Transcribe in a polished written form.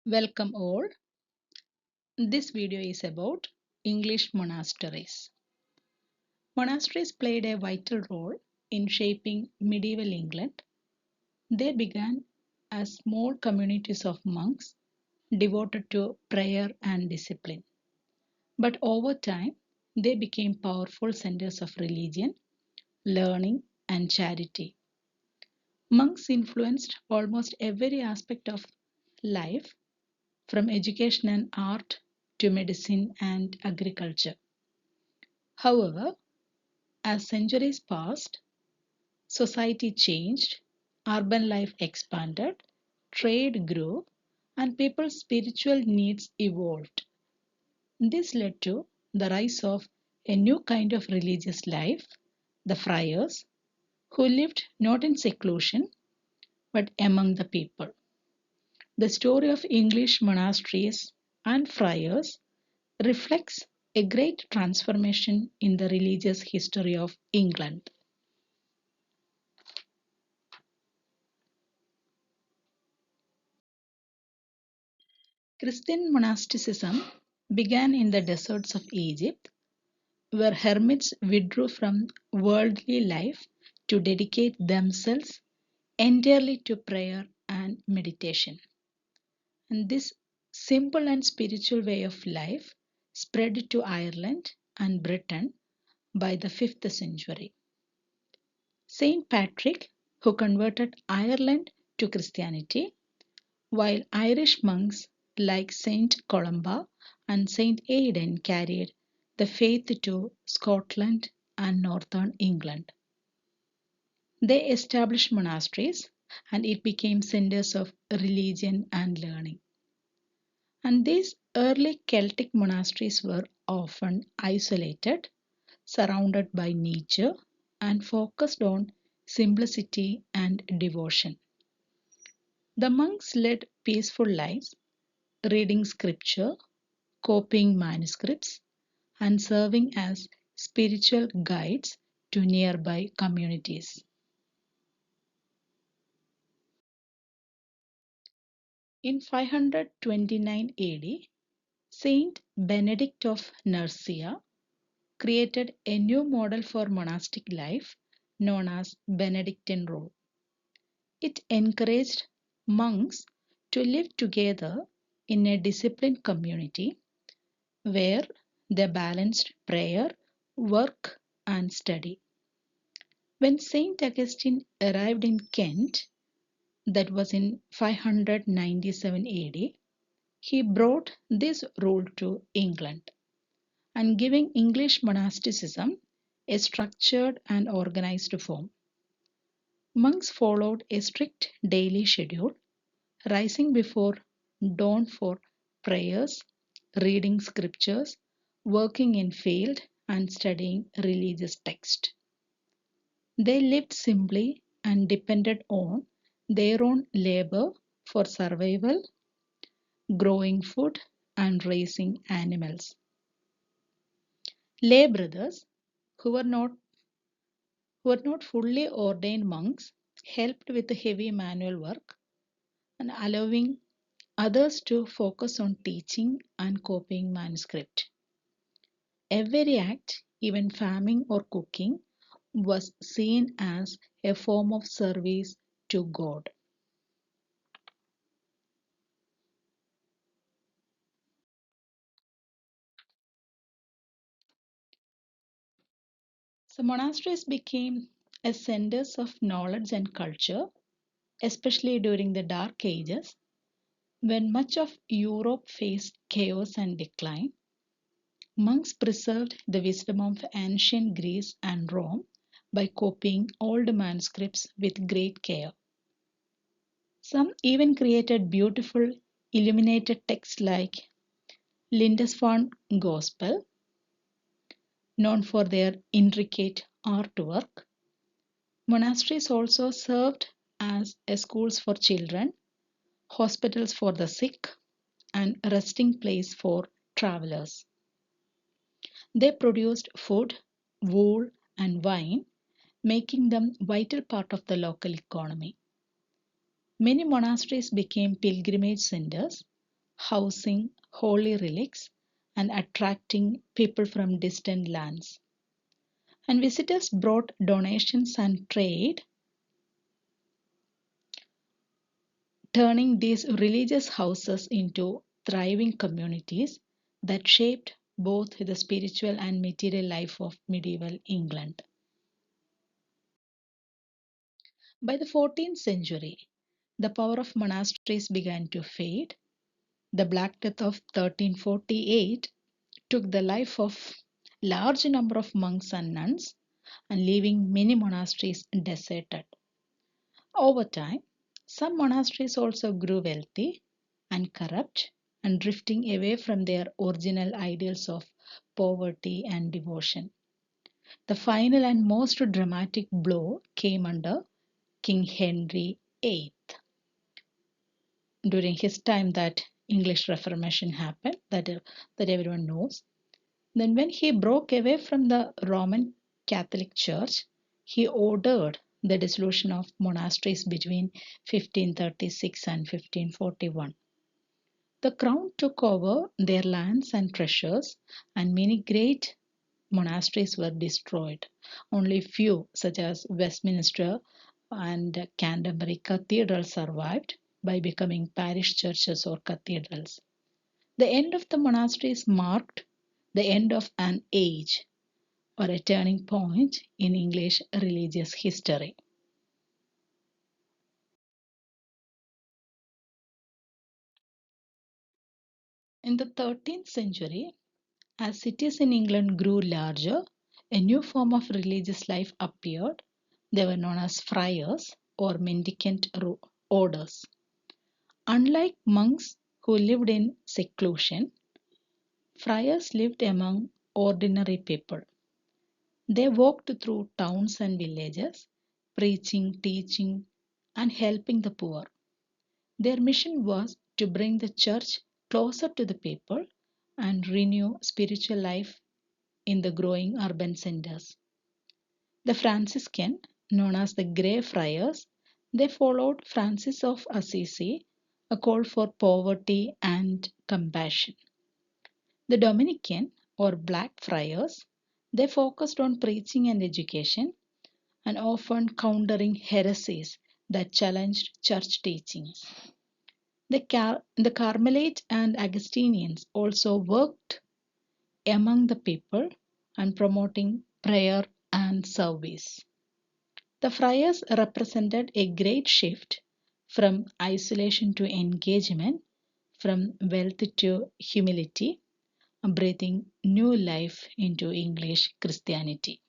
Welcome all. This video is about English monasteries. Monasteries played a vital role in shaping medieval England. They began as small communities of monks devoted to prayer and discipline. But over time, they became powerful centers of religion, learning, and charity. Monks influenced almost every aspect of life, from education and art to medicine and agriculture. However, as centuries passed, society changed, urban life expanded, trade grew, and people's spiritual needs evolved. This led to the rise of a new kind of religious life, the friars, who lived not in seclusion but among the people. The story of English monasteries and friars reflects a great transformation in the religious history of England. Christian monasticism began in the deserts of Egypt, where hermits withdrew from worldly life to dedicate themselves entirely to prayer and meditation. And this simple and spiritual way of life spread to Ireland and Britain by the 5th century. Saint Patrick, who converted Ireland to Christianity, while Irish monks like Saint Columba and Saint Aidan carried the faith to Scotland and northern England. They established monasteries and it became centers of religion and learning. And these early Celtic monasteries were often isolated, surrounded by nature, and focused on simplicity and devotion. The monks led peaceful lives, reading scripture, copying manuscripts, and serving as spiritual guides to nearby communities. In 529 AD, Saint Benedict of Nursia created a new model for monastic life known as Benedictine rule. It encouraged monks to live together in a disciplined community where they balanced prayer, work, and study. When Saint Augustine arrived in Kent, that was in 597 AD, he brought this rule to England and giving English monasticism a structured and organized form. Monks followed a strict daily schedule, rising before dawn for prayers, reading scriptures, working in field, and studying religious texts. They lived simply and depended on their own labor for survival, growing food, and raising animals. Lay brothers, who were not who were not fully ordained monks, helped with the heavy manual work and allowing others to focus on teaching and copying manuscript. Every act, even farming or cooking, was seen as a form of service to God. So monasteries became a centers of knowledge and culture, especially during the Dark Ages, when much of Europe faced chaos and decline. Monks preserved the wisdom of ancient Greece and Rome by copying old manuscripts with great care. Some even created beautiful illuminated texts like Lindisfarne Gospel, known for their intricate artwork. Monasteries also served as schools for children, hospitals for the sick, and resting place for travelers. They produced food, wool, and wine, making them vital part of the local economy. Many monasteries became pilgrimage centers, housing holy relics and attracting people from distant lands. And visitors brought donations and trade, turning these religious houses into thriving communities that shaped both the spiritual and material life of medieval England. By the 14th century, the power of monasteries began to fade. The Black Death of 1348 took the life of large number of monks and nuns and leaving many monasteries deserted. Over time, some monasteries also grew wealthy and corrupt and drifting away from their original ideals of poverty and devotion. The final and most dramatic blow came under King Henry VIII. During his time that English Reformation happened, that everyone knows. Then when he broke away from the Roman Catholic Church, he ordered the dissolution of monasteries between 1536 and 1541. The crown took over their lands and treasures, and many great monasteries were destroyed. Only few, such as Westminster and Canterbury Cathedral, survived by becoming parish churches or cathedrals. The end of the monasteries marked the end of an age or a turning point in English religious history. In the 13th century, as cities in England grew larger, a new form of religious life appeared. They were known as friars or mendicant orders. Unlike monks who lived in seclusion, friars lived among ordinary people. They walked through towns and villages, preaching, teaching, and helping the poor. Their mission was to bring the church closer to the people and renew spiritual life in the growing urban centers. The Franciscan, known as the Grey Friars, they followed Francis of Assisi, a call for poverty and compassion. The Dominican or Black Friars, they focused on preaching and education and often countering heresies that challenged church teachings. The Carmelite and Augustinians also worked among the people and promoting prayer and service. The friars represented a great shift from isolation to engagement, from wealth to humility, breathing new life into English Christianity.